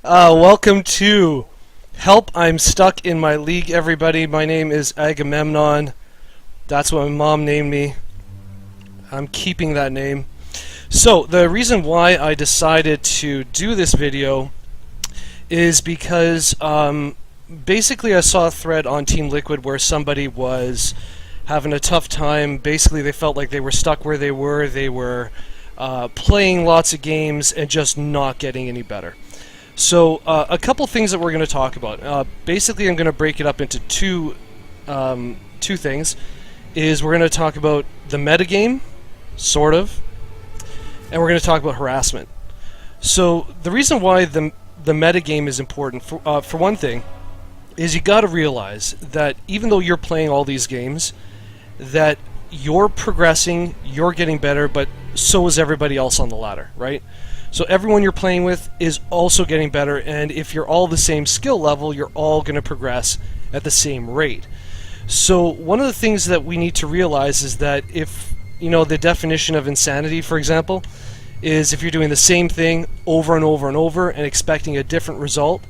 Welcome to Help, I'm Stuck in My League, everybody. My name is Agamemnon. That's what my mom named me. I'm keeping that name. So, the reason why I decided to do this video is because basically I saw a thread on Team Liquid where somebody was having a tough time. Basically, they felt like they were stuck where they were. They were playing lots of games and just not getting any better. So a couple things that we're going to talk about. Basically, I'm going to break it up into two things. Is we're going to talk about the metagame, sort of, and we're going to talk about harassment. So the reason why the metagame is important, for one thing, is you got to realize that even though you're playing all these games, that you're progressing, you're getting better, but so is everybody else on the ladder, right? So everyone you're playing with is also getting better, and if you're all the same skill level, you're all going to progress at the same rate. So one of the things that we need to realize is that if, you know, the definition of insanity, for example, is if you're doing the same thing over and over and over and expecting a different result,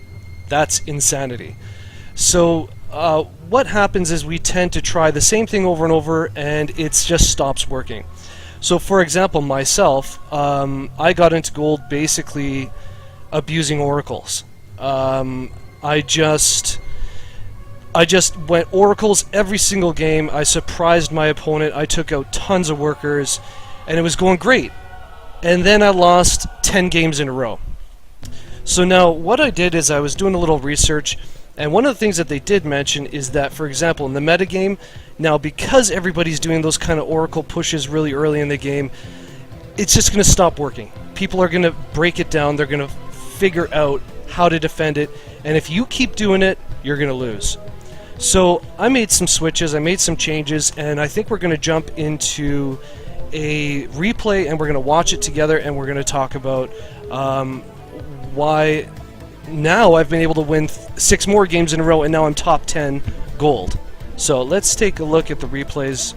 that's insanity. So what happens is we tend to try the same thing over and over and it just stops working. So for example, myself, I got into gold basically abusing oracles. I just went oracles every single game. I surprised my opponent. I took out tons of workers and it was going great. And then I lost 10 games in a row. So now what I did is I was doing a little research, and one of the things that they did mention is that, for example, in the metagame, now because everybody's doing those kind of oracle pushes really early in the game, it's just going to stop working. People are going to break it down, they're going to figure out how to defend it, and if you keep doing it, you're going to lose. So I made some switches, I made some changes, and I think we're going to jump into a replay and we're going to watch it together and we're going to talk about why now I've been able to win 6 more games in a row and now I'm top 10 gold. So let's take a look at the replays.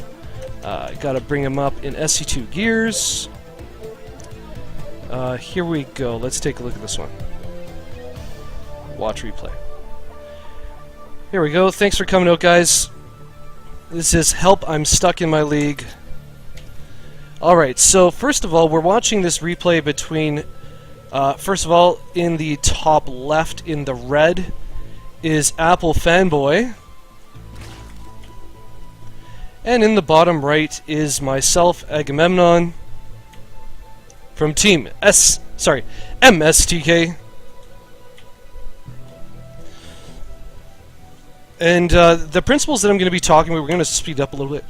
Got to bring them up in SC2 gears. Here we go. Let's take a look at this one. Watch replay. Here we go. Thanks for coming out, guys. This is Help, I'm Stuck in My League. Alright, so first of all, we're watching this replay between, first of all, in the top left in the red is Apple Fanboy, and in the bottom right is myself, Agamemnon, from Team MSTK. And the principles that I'm going to be talking about, we're going to speed up a little bit.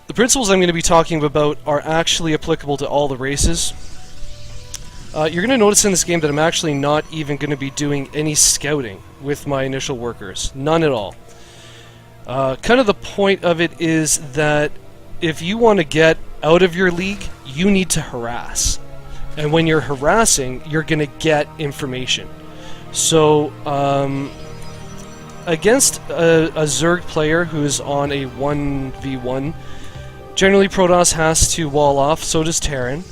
The principles I'm going to be talking about are actually applicable to all the races. You're going to notice in this game that I'm actually not even going to be doing any scouting with my initial workers. None at all. Kind of the point of it is that if you want to get out of your league, you need to harass. And when you're harassing, you're going to get information. So, against a Zerg player who's on a 1v1, generally Protoss has to wall off, so does Terran,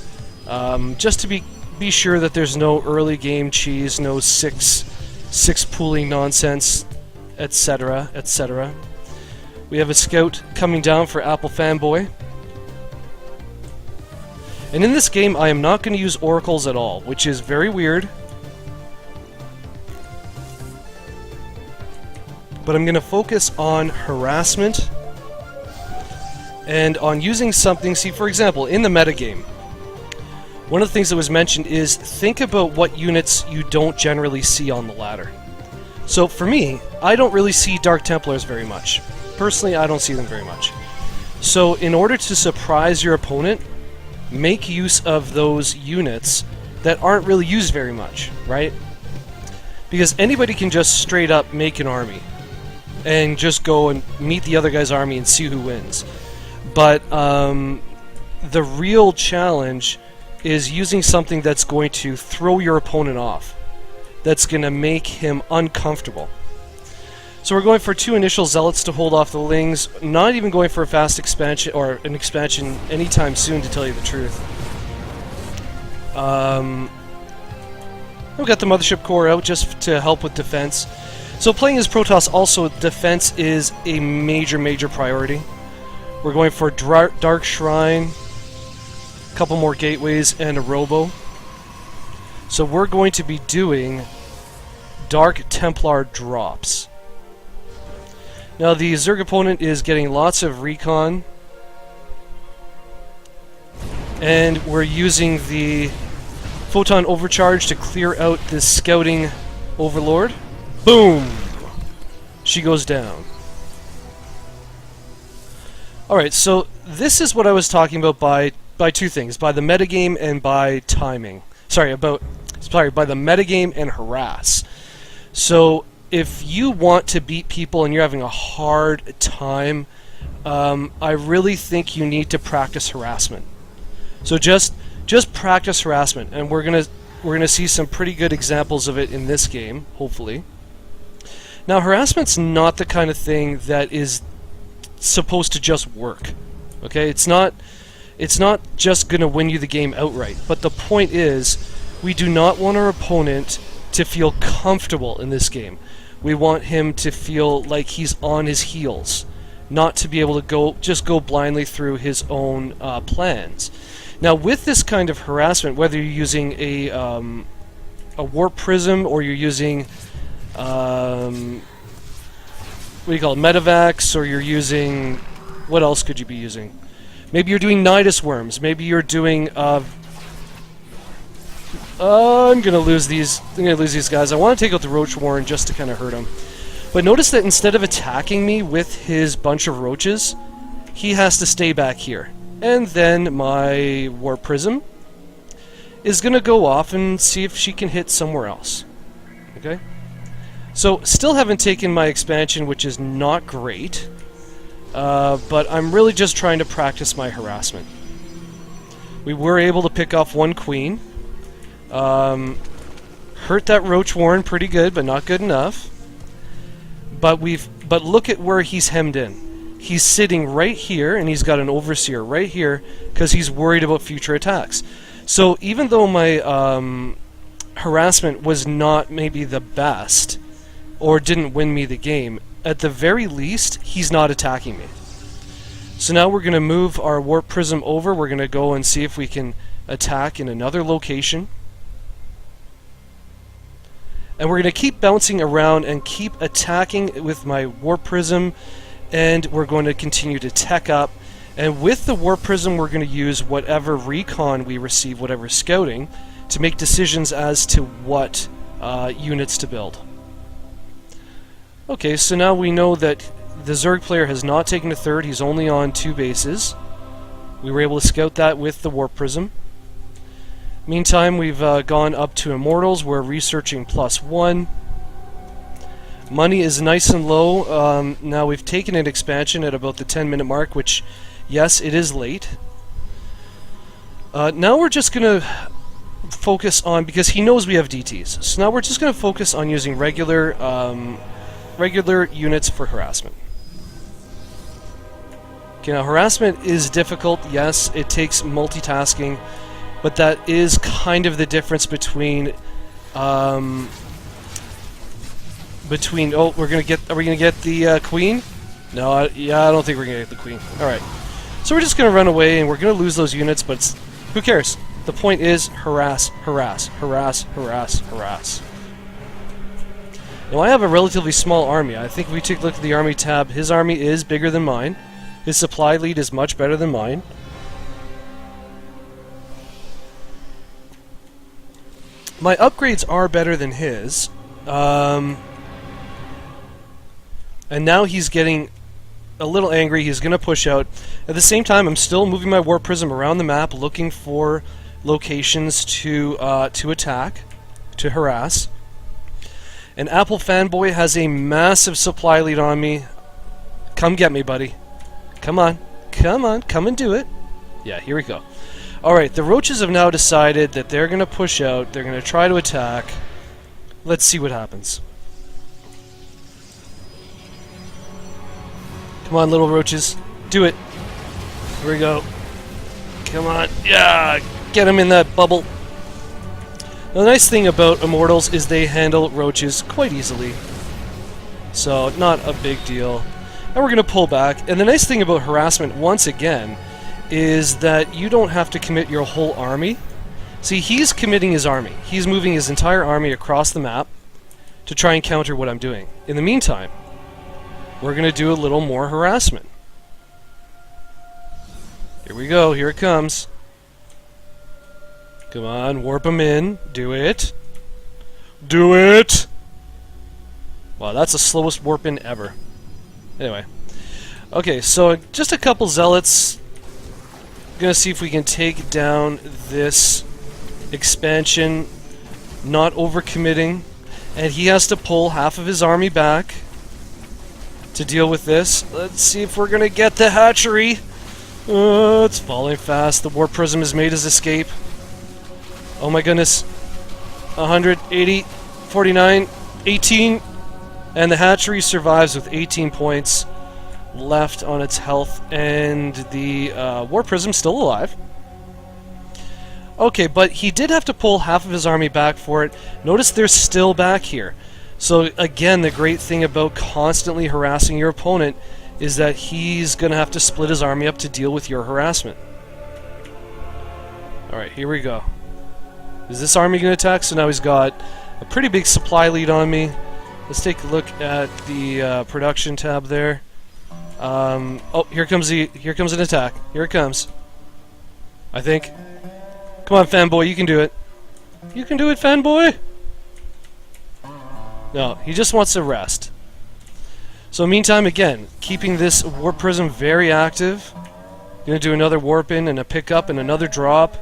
just to be sure that there's no early game cheese, no six pooling nonsense, etc., etc. We have a scout coming down for Apple Fanboy. And in this game, I am not going to use oracles at all, which is very weird. But I'm going to focus on harassment and on using something. See, for example, in the metagame, one of the things that was mentioned is think about what units you don't generally see on the ladder. So for me, I don't really see Dark Templars very much. Personally, I don't see them very much. So in order to surprise your opponent, make use of those units that aren't really used very much, right? Because anybody can just straight up make an army and just go and meet the other guy's army and see who wins. But the real challenge is using something that's going to throw your opponent off, that's going to make him uncomfortable. So we're going for 2 initial zealots to hold off the lings, not even going for a fast expansion, or an expansion anytime soon, to tell you the truth. We've got the Mothership Core out just to help with defense. So playing as Protoss, also defense is a major priority. We're going for Dark Shrine, a couple more gateways, and a Robo. So we're going to be doing Dark Templar drops. Now the Zerg opponent is getting lots of recon, and we're using the Photon Overcharge to clear out this scouting overlord. Boom! She goes down. Alright, so this is what I was talking about by two things, by the metagame and by timing. Sorry, by the metagame and harass. So if you want to beat people and you're having a hard time, I really think you need to practice harassment. So just practice harassment, and we're gonna see some pretty good examples of it in this game, hopefully. Now, harassment's not the kind of thing that is supposed to just work. Okay, it's not just gonna win you the game outright. But the point is, we do not want our opponent to feel comfortable in this game. We want him to feel like he's on his heels, not to be able to just go blindly through his own plans. Now, with this kind of harassment, whether you're using a warp prism or you're using what do you call it, Metavax, or you're using, what else could you be using? Maybe you're doing Nidus Worms. Maybe you're doing I'm gonna lose these guys. I want to take out the Roach Warren just to kind of hurt him. But notice that instead of attacking me with his bunch of roaches, he has to stay back here. And then my Warp Prism is gonna go off and see if she can hit somewhere else. Okay? So, still haven't taken my expansion, which is not great. But I'm really just trying to practice my harassment. We were able to pick off one queen. Hurt that Roach Warren pretty good, but not good enough. But look at where he's hemmed in. He's sitting right here, and he's got an Overseer right here, because he's worried about future attacks. So even though my harassment was not maybe the best, or didn't win me the game, at the very least, he's not attacking me. So now we're going to move our Warp Prism over. We're going to go and see if we can attack in another location. And we're going to keep bouncing around and keep attacking with my Warp Prism, and we're going to continue to tech up. And with the Warp Prism, we're going to use whatever recon we receive, whatever scouting, to make decisions as to what units to build. Okay, so now we know that the Zerg player has not taken a third, he's only on 2 bases. We were able to scout that with the Warp Prism. Meantime, we've gone up to Immortals, we're researching +1. Money is nice and low. Now we've taken an expansion at about the 10-minute mark, which, yes, it is late. Now we're just going to focus on, because he knows we have DTs, so now we're just going to focus on using regular units for harassment. Okay, now harassment is difficult, yes, it takes multitasking, but that is kind of the difference between oh, are we gonna get the queen? No, yeah, I don't think we're gonna get the queen. Alright. So we're just gonna run away and we're gonna lose those units, but who cares? The point is harass, harass, harass, harass, harass. Now I have a relatively small army. I think if we take a look at the army tab, his army is bigger than mine. His supply lead is much better than mine. My upgrades are better than his. And now he's getting a little angry. He's going to push out. At the same time, I'm still moving my Warp Prism around the map, looking for locations to attack, to harass. And Apple Fanboy has a massive supply lead on me. Come get me, buddy. Come on. Come on. Come and do it. Yeah, here we go. Alright, the Roaches have now decided that they're going to push out. They're going to try to attack. Let's see what happens. Come on, little Roaches. Do it. Here we go. Come on. Yeah! Get him in that bubble. The nice thing about Immortals is they handle roaches quite easily. So, not a big deal. And we're going to pull back. And the nice thing about harassment, once again, is that you don't have to commit your whole army. See, he's committing his army. He's moving his entire army across the map to try and counter what I'm doing. In the meantime, we're going to do a little more harassment. Here we go. Here it comes. Come on, warp him in. Do it. Do it! Wow, that's the slowest warp in ever. Anyway. Okay, so just a couple zealots. Gonna see if we can take down this expansion, not overcommitting. And he has to pull half of his army back to deal with this. Let's see if we're gonna get the hatchery. It's falling fast. The warp prism has made his escape. Oh my goodness. 180, 49, 18. And the hatchery survives with 18 points left on its health. And the warp prism's still alive. Okay, but he did have to pull half of his army back for it. Notice they're still back here. So again, the great thing about constantly harassing your opponent is that he's going to have to split his army up to deal with your harassment. Alright, here we go. Is this army going to attack? So now he's got a pretty big supply lead on me. Let's take a look at the production tab there. Oh, here comes an attack. Here it comes. I think. Come on, fanboy, you can do it. You can do it, fanboy! No, he just wants to rest. So meantime, again, keeping this warp prism very active. Gonna do another warp in and a pickup and another drop.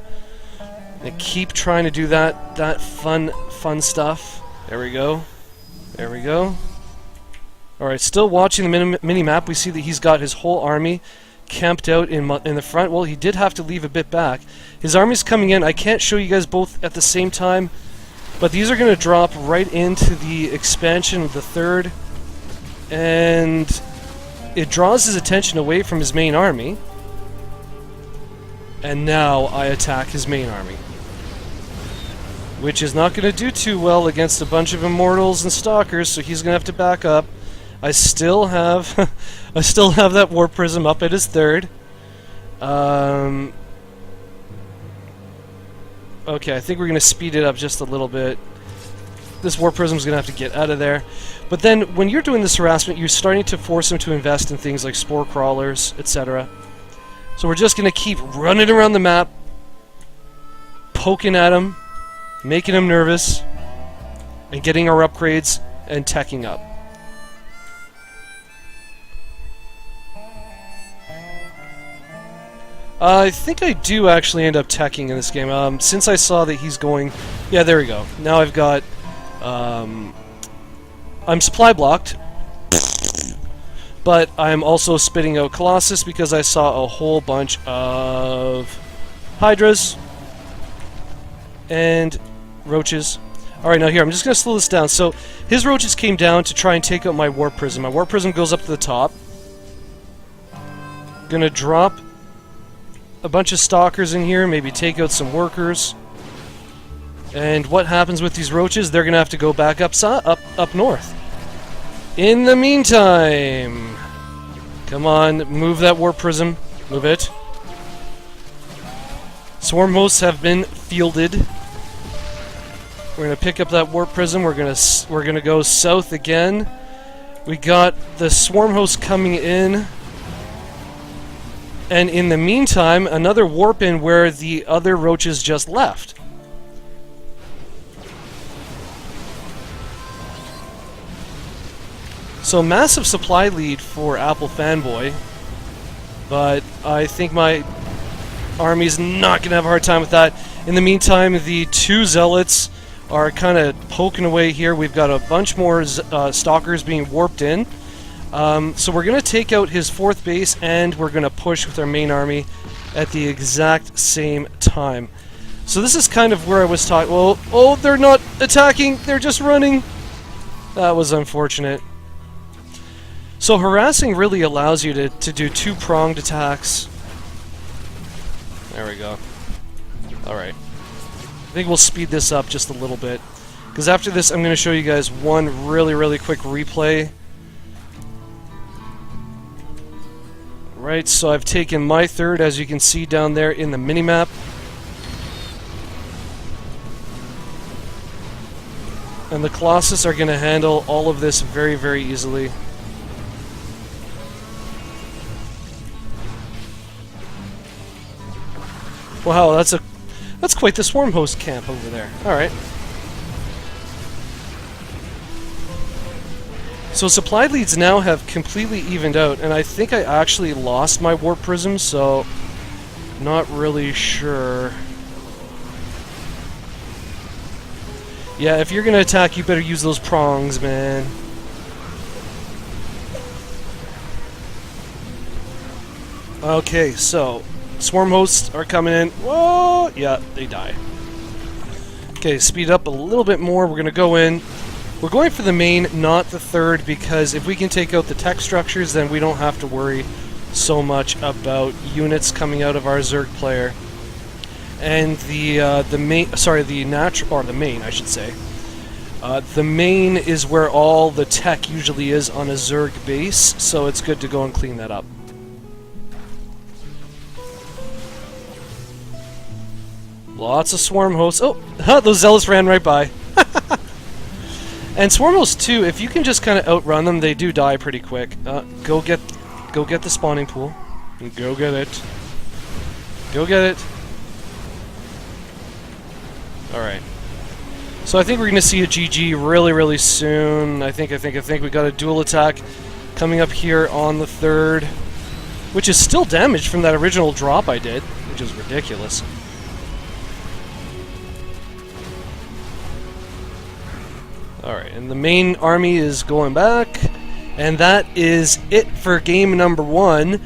And keep trying to do that fun stuff. There we go. There we go. Alright, still watching the mini-map, we see that he's got his whole army camped out in the front. Well, he did have to leave a bit back. His army's coming in. I can't show you guys both at the same time, but these are going to drop right into the expansion of the third, and it draws his attention away from his main army, and now I attack his main army, which is not going to do too well against a bunch of Immortals and Stalkers, so he's going to have to back up. I still have that warp prism up at his third. Okay, I think we're going to speed it up just a little bit. This warp prism is going to have to get out of there. But then, when you're doing this harassment, you're starting to force him to invest in things like spore crawlers, etc. So we're just going to keep running around the map, poking at him, making him nervous, and getting our upgrades and teching up. I think I do actually end up teching in this game. Since I saw that he's going... Yeah, there we go. Now I've got... I'm supply blocked, but I'm also spitting out Colossus because I saw a whole bunch of Hydras and Roaches. Alright, now here, I'm just going to slow this down. So, his Roaches came down to try and take out my Warp Prism. My Warp Prism goes up to the top. Gonna drop a bunch of Stalkers in here, maybe take out some Workers. And what happens with these Roaches? They're gonna have to go back up north. In the meantime, come on, move that Warp Prism. Move it. Swarm hosts have been fielded. We're gonna pick up that Warp Prism. We're gonna go south again. We got the Swarm host coming in. And in the meantime, another warp in where the other Roaches just left. So massive supply lead for Apple Fanboy, but I think my army's not going to have a hard time with that. In the meantime, the two Zealots are kind of poking away here. We've got a bunch more Stalkers being warped in. So we're going to take out his fourth base, and we're going to push with our main army at the exact same time. So this is kind of where I was talking. Well, oh, they're not attacking, they're just running. That was unfortunate. So harassing really allows you to do two-pronged attacks. There we go. Alright. I think we'll speed this up just a little bit, because after this I'm going to show you guys one really quick replay. Right, so I've taken my third, as you can see down there in the minimap. And the Colossus are going to handle all of this very easily. Wow, that's quite the swarm host camp over there. Alright. So supply leads now have completely evened out, and I think I actually lost my warp prism, so not really sure. Yeah, if you're gonna attack, you better use those prongs, man. Okay, so swarm hosts are coming in. Whoa! Yeah, they die. Okay, speed up a little bit more. We're gonna go in. We're going for the main, not the third, because if we can take out the tech structures, then we don't have to worry so much about units coming out of our Zerg player. And the main, sorry, the natural, or the main, I should say. The main is where all the tech usually is on a Zerg base, so it's good to go and clean that up. Lots of swarm hosts. Oh, those zealots ran right by. And swarm hosts too, if you can just kind of outrun them, they do die pretty quick. Go get the spawning pool. Go get it. Go get it. Alright. So I think we're going to see a GG really soon. I think we got a dual attack coming up here on the third, which is still damaged from that original drop I did, which is ridiculous. Alright, and the main army is going back, and that is it for game number 1.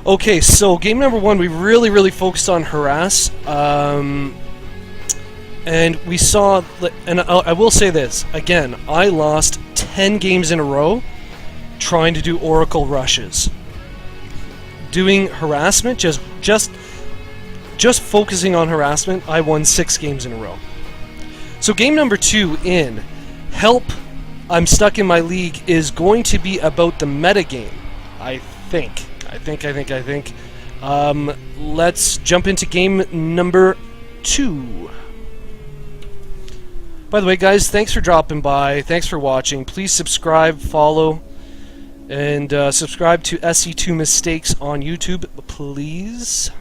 Okay, so game number 1, we really focused on Harass, and we saw, and I will say this, again, I lost 10 games in a row trying to do Oracle rushes. Doing harassment, just focusing on harassment, I won 6 games in a row. So game number 2 in Help, I'm Stuck in My League is going to be about the metagame, I think. Let's jump into game number 2. By the way, guys, thanks for dropping by. Thanks for watching. Please subscribe, follow, and subscribe to SC2 Mistakes on YouTube, please.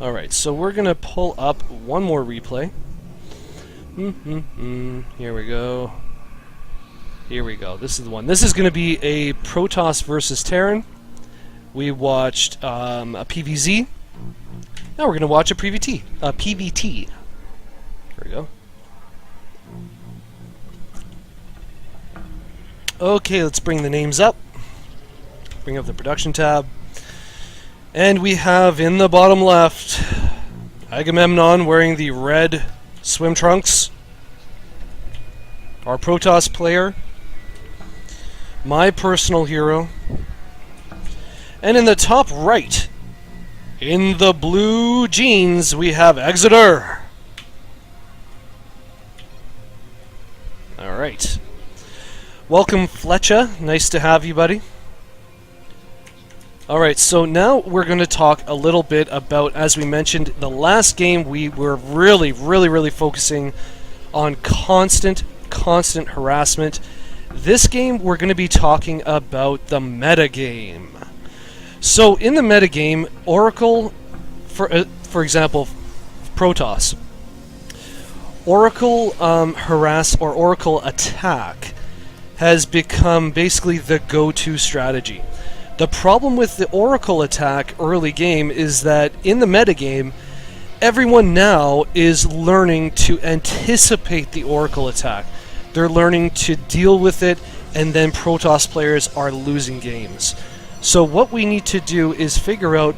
Alright, so we're going to pull up one more replay. Here we go. Here we go. This is the one. This is going to be a Protoss versus Terran. We watched a PVZ. Now we're going to watch a PVT. PVT. There we go. Okay, let's bring the names up. Bring up the production tab. And we have in the bottom left Agamemnon wearing the red swim trunks. Our Protoss player. My personal hero. And in the top right, in the blue jeans, we have Exeter. Alright. Welcome, Fletcher. Nice to have you, buddy. Alright, so now we're going to talk a little bit about, as we mentioned, the last game we were really focusing on constant harassment. This game we're going to be talking about the metagame. So in the metagame, Oracle, for example, Protoss, Oracle harass or Oracle attack has become basically the go-to strategy. The problem with the Oracle attack early game is that in the metagame, everyone now is learning to anticipate the Oracle attack. They're learning to deal with it, and then Protoss players are losing games. So what we need to do is figure out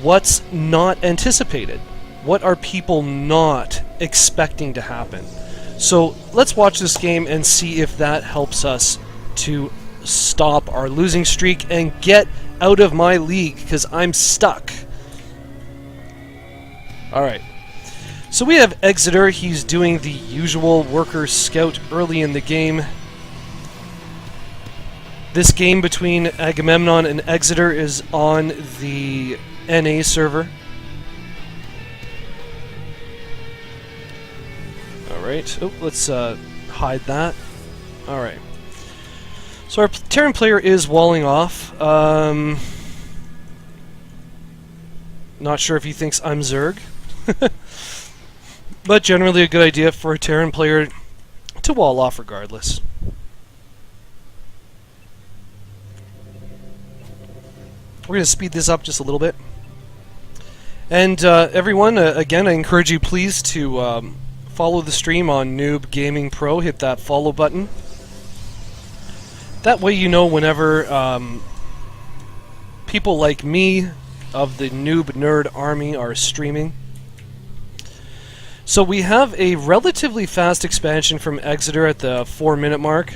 what's not anticipated. What are people not expecting to happen? So let's watch this game and see if that helps us to stop our losing streak and get out of my league, because I'm stuck. Alright. So we have Exeter. He's doing the usual worker scout early in the game. This game between Agamemnon and Exeter is on the NA server. Alright, oh, let's hide that. Alright. So our Terran player is walling off. Not sure if he thinks I'm Zerg. But generally a good idea for a Terran player to wall off regardless. We're going to speed this up just a little bit. And everyone, again, I encourage you please to follow the stream on Noob Gaming Pro. Hit that follow button. That way you know whenever people like me of the Noob Nerd Army are streaming. So we have a relatively fast expansion from Exeter at the 4-minute mark.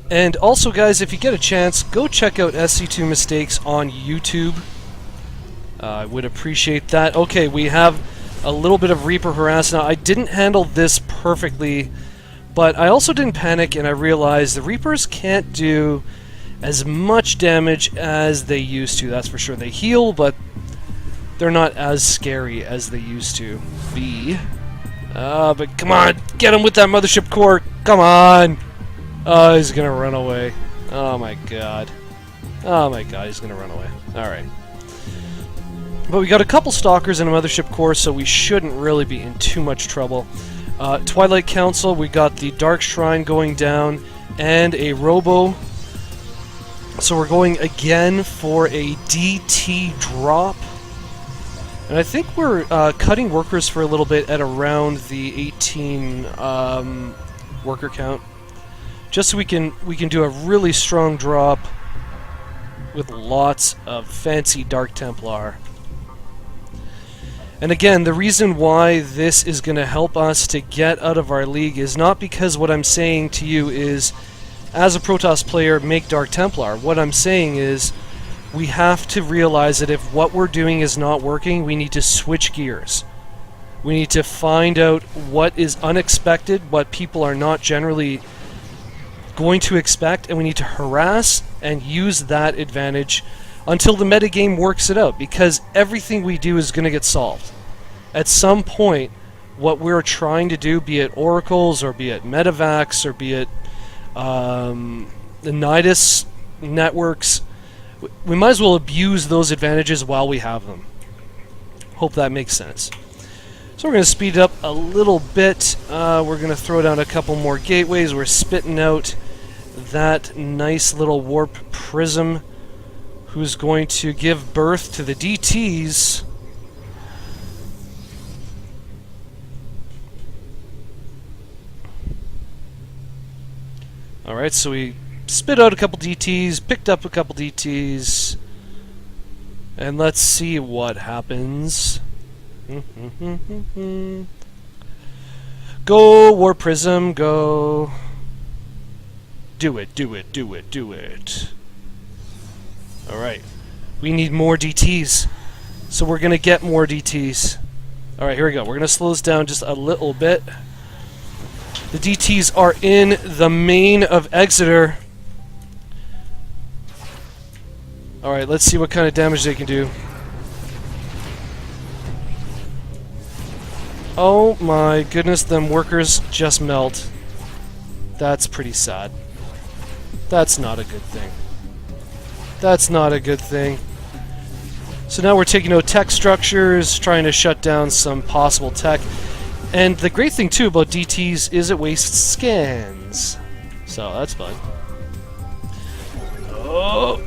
And also, guys, if you get a chance, go check out SC2 Mistakes on YouTube. I would appreciate that. Okay, we have a little bit of Reaper Harass. Now, I didn't handle this perfectly, but I also didn't panic, and I realized the Reapers can't do as much damage as they used to, that's for sure. They heal, but they're not as scary as they used to be. But come on, get him with that mothership core, come on! Oh, he's gonna run away. Oh my god. Oh my god, he's gonna run away. Alright. But we got a couple stalkers and a mothership core, so we shouldn't really be in too much trouble. Twilight Council, we got the Dark Shrine going down, and a Robo. So we're going again for a DT drop. And I think we're cutting workers for a little bit at around the 18 worker count. Just so we can do a really strong drop with lots of fancy Dark Templar. And again, the reason why this is going to help us to get out of our league is not because what I'm saying to you is, as a Protoss player, make Dark Templar. What I'm saying is, we have to realize that if what we're doing is not working, we need to switch gears. We need to find out what is unexpected, what people are not generally going to expect, and we need to harass and use that advantage until the metagame works it out, because everything we do is going to get solved. At some point, what we're trying to do, be it oracles, or be it medevacs, or be it the Nidus networks, we might as well abuse those advantages while we have them. Hope that makes sense. So we're going to speed it up a little bit. We're going to throw down a couple more gateways. We're spitting out that nice little warp prism who's going to give birth to the DTs. Alright, so we spit out a couple DTs, picked up a couple DTs, and let's see what happens. Go, War Prism, go. Do it, do it, do it, do it. Alright, we need more DTs, so we're going to get more DTs. Alright, here we go. We're going to slow this down just a little bit. The DTs are in the main of Exeter. Alright, let's see what kind of damage they can do. Oh my goodness, them workers just melt. That's pretty sad. That's not a good thing. That's not a good thing. So now we're taking out tech structures, trying to shut down some possible tech. And the great thing too about DTs is it wastes scans. So that's fun. Oh!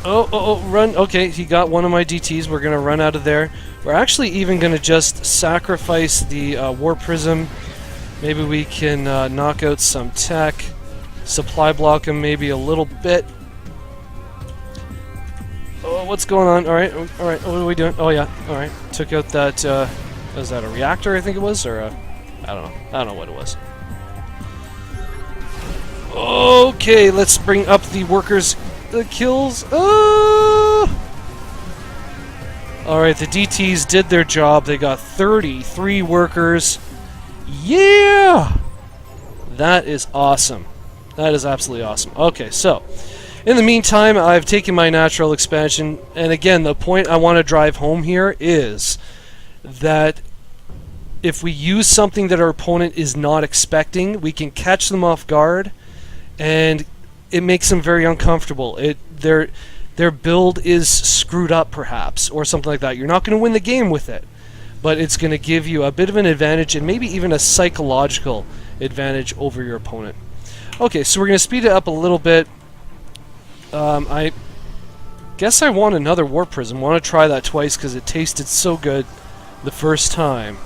Oh, run. Okay, he got one of my DTs. We're going to run out of there. We're actually even going to just sacrifice the War Prism. Maybe we can knock out some tech. Supply block him maybe a little bit. Oh, what's going on? Alright, alright, what are we doing? Oh yeah, alright. Took out that, was that a reactor I think it was? Or a, I don't know what it was. Okay, let's bring up the workers. The kills. Alright, the DTs did their job. They got 33 workers. Yeah! That is awesome. That is absolutely awesome. Okay, so, in the meantime, I've taken my natural expansion, and again, the point I want to drive home here is that if we use something that our opponent is not expecting, we can catch them off guard, and it makes them very uncomfortable. Their build is screwed up, perhaps, or something like that. You're not going to win the game with it, but it's going to give you a bit of an advantage, and maybe even a psychological advantage over your opponent. Okay, so we're going to speed it up a little bit. I guess I want another Warp Prism. I want to try that twice because it tasted so good the first time.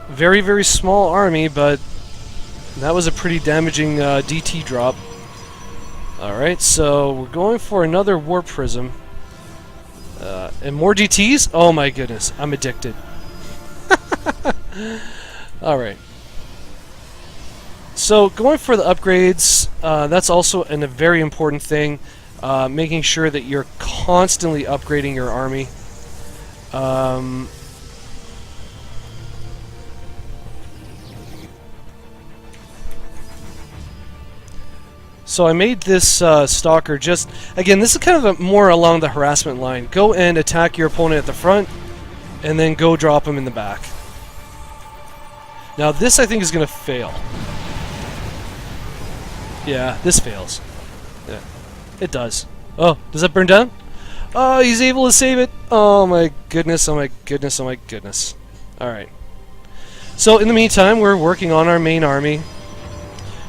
Very, very small army, but that was a pretty damaging DT drop. Alright, so we're going for another Warp Prism. And more DTs? Oh my goodness, I'm addicted. Alright. So, going for the upgrades, that's also a very important thing. Making sure that you're constantly upgrading your army. So I made this stalker just... Again, this is kind of more along the harassment line. Go and attack your opponent at the front, and then go drop him in the back. Now this I think is going to fail. Yeah, this fails. Yeah, it does. Oh, does that burn down? Oh, he's able to save it! Oh my goodness, oh my goodness, oh my goodness. Alright. So in the meantime, we're working on our main army.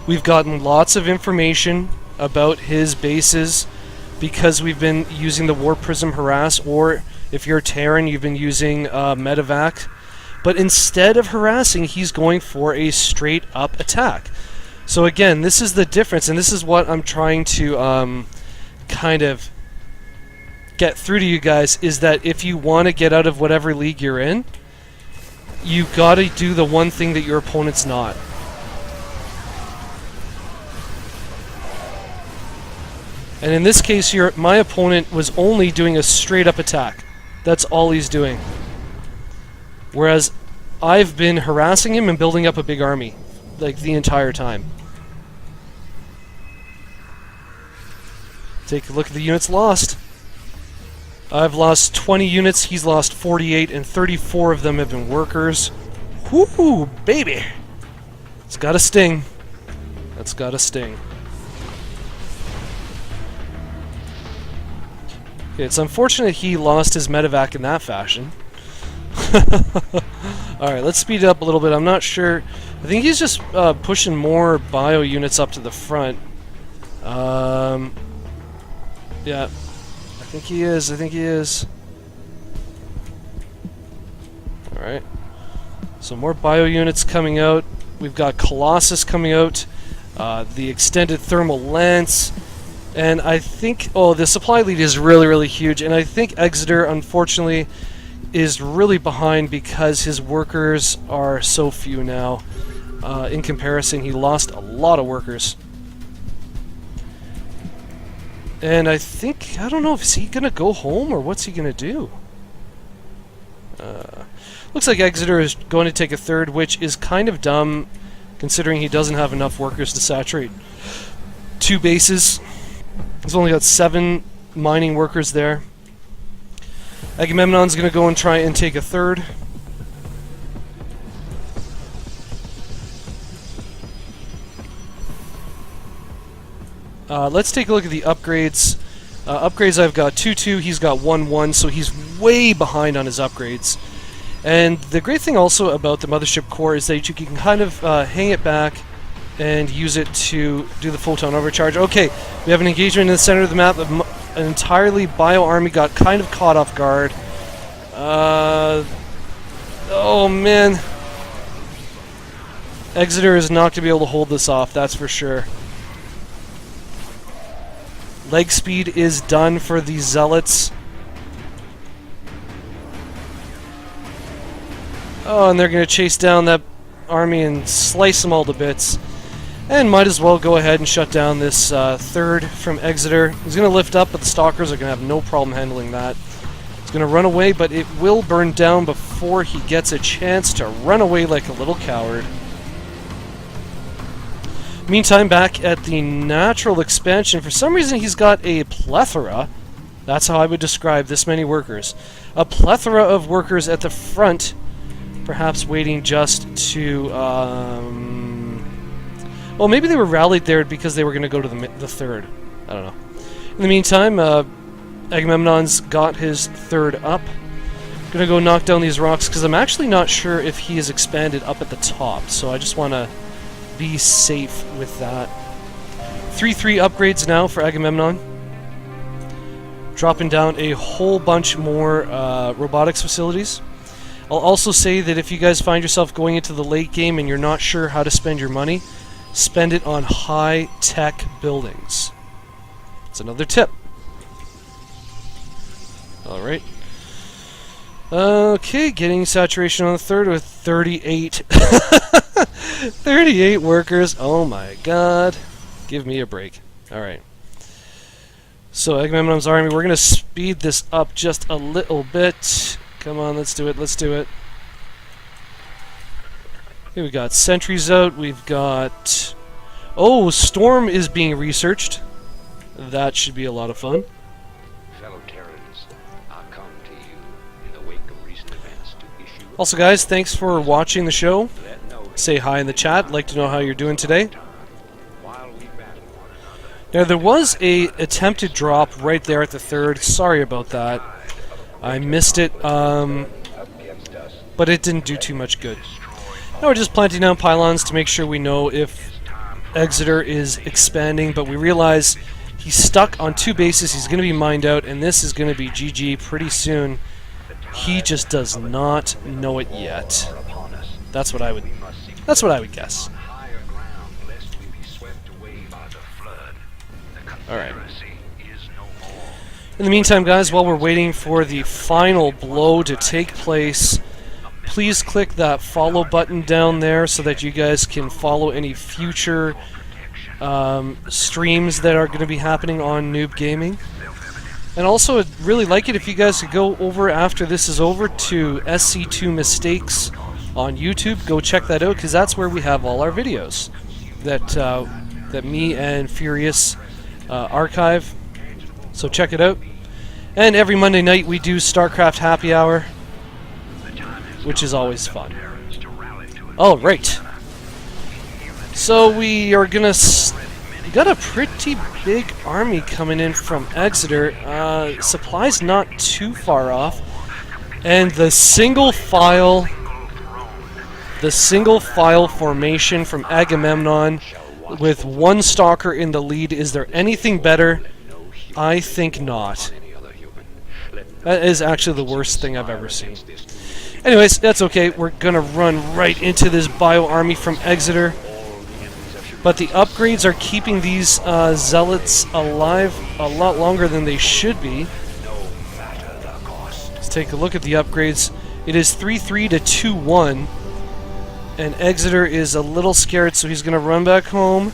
We've gotten lots of information about his bases because we've been using the Warp Prism Harass, or if you're Terran, you've been using Medevac. But instead of harassing, he's going for a straight up attack. So again, this is the difference, and this is what I'm trying to kind of get through to you guys, is that if you want to get out of whatever league you're in, you gotta do the one thing that your opponent's not. And in this case here, my opponent was only doing a straight up attack. That's all he's doing. Whereas I've been harassing him and building up a big army, like, the entire time. Take a look at the units lost. I've lost 20 units, he's lost 48, and 34 of them have been workers. Whoo, baby! It's gotta sting. That's gotta sting. Okay, it's unfortunate he lost his medevac in that fashion. Alright, let's speed it up a little bit. I'm not sure. I think he's just pushing more bio units up to the front. Yeah. I think he is. Alright. So more bio units coming out. We've got Colossus coming out. The extended thermal lance. And I think... Oh, the supply lead is really, really huge. And I think Exeter, unfortunately, is really behind because his workers are so few now. In comparison, he lost a lot of workers. And I think... I don't know, is he going to go home or what's he going to do? Looks like Exeter is going to take a third, which is kind of dumb considering he doesn't have enough workers to saturate 2 bases. He's only got 7 mining workers there. Agamemnon's going to go and try and take a third. Let's take a look at the upgrades. Upgrades, I've got 2-2, he's got 1-1, so he's way behind on his upgrades. And the great thing also about the Mothership Core is that you can kind of hang it back and use it to do the photon overcharge. Okay, we have an engagement in the center of the map. An entirely bio army got kind of caught off guard. Oh man. Exeter is not going to be able to hold this off, that's for sure. Leg speed is done for the Zealots. Oh, and they're going to chase down that army and slice them all to bits. And might as well go ahead and shut down this third from Exeter. He's going to lift up, but the Stalkers are going to have no problem handling that. He's going to run away, but it will burn down before he gets a chance to run away like a little coward. Meantime, back at the natural expansion, for some reason he's got a plethora. That's how I would describe this many workers. A plethora of workers at the front, perhaps waiting just to... well, maybe they were rallied there because they were going to go to the third. I don't know. In the meantime, Agamemnon's got his third up. Gonna go knock down these rocks because I'm actually not sure if he is expanded up at the top, so I just want to be safe with that. 3-3 upgrades now for Agamemnon. Dropping down a whole bunch more robotics facilities. I'll also say that if you guys find yourself going into the late game and you're not sure how to spend your money, spend it on high-tech buildings. That's another tip. Alright. Okay, getting saturation on the third with 38. 38 workers. Oh my god. Give me a break. Alright. So, Agamemnon's army, we're going to speed this up just a little bit. Come on, let's do it, let's do it. Okay, we got sentries out, we've got... Oh, Storm is being researched. That should be a lot of fun. Fellow Terrans, I come to you in the wake of recent events to issue... Also guys, thanks for watching the show. Say hi in the chat, like to know how you're doing today. Now there was a attempted drop right there at the third. Sorry about that. I missed it, but it didn't do too much good. Now we're just planting down pylons to make sure we know if Exeter is expanding, but we realize he's stuck on 2 bases. He's going to be mined out, and this is going to be GG pretty soon. He just does not know it yet. That's what I would guess. Alright. In the meantime, guys, while we're waiting for the final blow to take place, please click that follow button down there so that you guys can follow any future streams that are going to be happening on Noob Gaming. And also, I'd really like it if you guys could go over after this is over to SC2 Mistakes on YouTube. Go check that out because that's where we have all our videos that me and Furious archive. So check it out. And every Monday night we do StarCraft Happy Hour, which is always fun. Oh, right. So we are gonna... We got a pretty big army coming in from Exeter. Supplies not too far off. And the single file formation from Agamemnon with 1 stalker in the lead. Is there anything better? I think not. That is actually the worst thing I've ever seen. Anyways, that's okay. We're going to run right into this bio army from Exeter. But the upgrades are keeping these zealots alive a lot longer than they should be. Let's take a look at the upgrades. It is 3-3 to 2-1. And Exeter is a little scared, so he's going to run back home.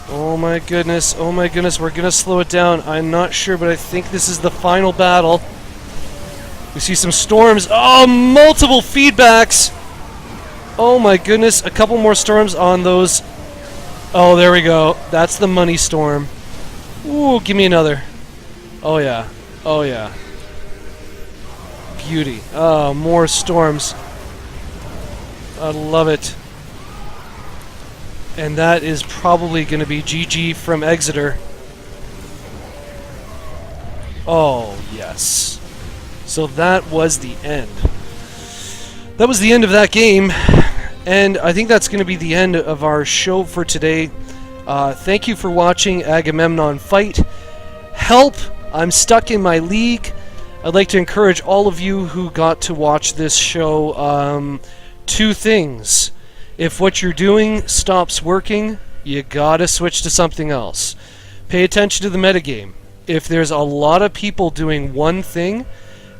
Oh my goodness, we're going to slow it down. I'm not sure, but I think this is the final battle. We see some storms. Oh, multiple feedbacks! Oh my goodness, a couple more storms on those. Oh, there we go. That's the money storm. Ooh, give me another. Oh yeah, oh yeah. Beauty. Oh, more storms. I love it. And that is probably going to be GG from Exeter. Oh, yes. So that was the end. That was the end of that game. And I think that's going to be the end of our show for today. Thank you for watching Agamemnon fight. Help! I'm stuck in my league. I'd like to encourage all of you who got to watch this show 2 things. If what you're doing stops working, you gotta switch to something else. Pay attention to the metagame. If there's a lot of people doing one thing,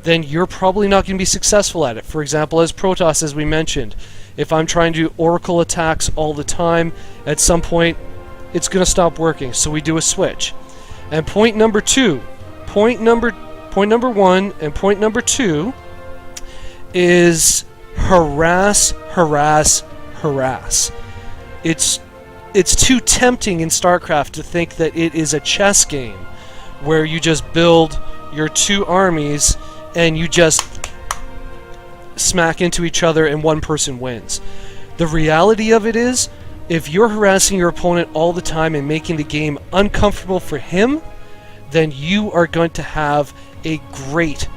then you're probably not going to be successful at it. For example, as Protoss, as we mentioned, If I'm trying to do oracle attacks all the time, at some point it's going to stop working. So we do a switch. And point number one and point number two is harass, harass, harass. It's too tempting in StarCraft to think that it is a chess game where you just build your two armies and you just smack into each other and one person wins. The reality of it is, if you're harassing your opponent all the time and making the game uncomfortable for him, then you are going to have a great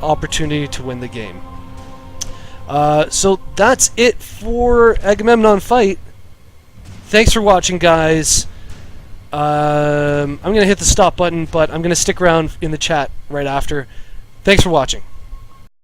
opportunity to win the game. So that's it for Agamemnon Fight. Thanks for watching, guys. I'm going to hit the stop button, but I'm going to stick around in the chat right after. Thanks for watching.